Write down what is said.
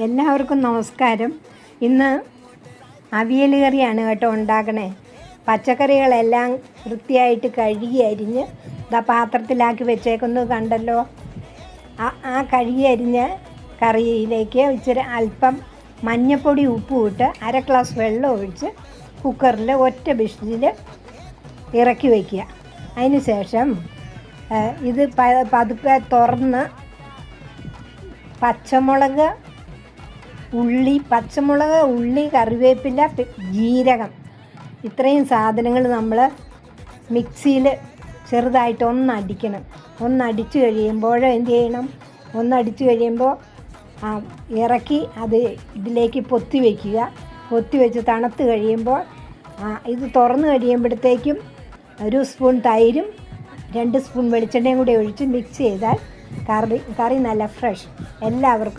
എല്ലാവർക്കും നമസ്കാരം. ഇന്ന് അവിയൽ കറിയാണ് കേട്ടോ ഉണ്ടാക്കണേ. പച്ചക്കറികളെല്ലാം വൃത്തിയായിട്ട് കഴുകി അരിഞ്ഞ് പാത്രത്തിലാക്കി വെച്ചേക്കുന്നത് കണ്ടല്ലോ. ആ കഴുകി അരിഞ്ഞ കറിയിലേക്ക് ഇച്ചിരി അല്പം മഞ്ഞൾപ്പൊടി ഉപ്പും ഇട്ട് 1/2 ഗ്ലാസ് വെള്ളം ഒഴിച്ച് കുക്കറിൽ ഒറ്റ വിസിലിൽ ഇറക്കി വയ്ക്കുക. അതിന് ശേഷം ഇത് പതുക്കെ തുറന്ന് പച്ചമുളക്, ഉള്ളി, കറിവേപ്പില, ജീരകം ഇത്രയും സാധനങ്ങൾ നമ്മൾ മിക്സിയിൽ ചെറുതായിട്ട് ഒന്നടിക്കണം. ഒന്നടിച്ച് കഴിയുമ്പോൾ എന്ത് ചെയ്യണം? ഒന്നടിച്ച് കഴിയുമ്പോൾ ഇറക്കി അത് ഇതിലേക്ക് പൊത്തി വയ്ക്കുക. പൊത്തി വെച്ച് തണുത്ത് കഴിയുമ്പോൾ ഇത് തുറന്ന് കഴിയുമ്പോഴത്തേക്കും 1 സ്പൂൺ തൈരും 2 സ്പൂൺ വെളിച്ചെണ്ണയും കൂടി ഒഴിച്ച് മിക്സ് ചെയ്താൽ കറി നല്ല ഫ്രഷ്. എല്ലാവർക്കും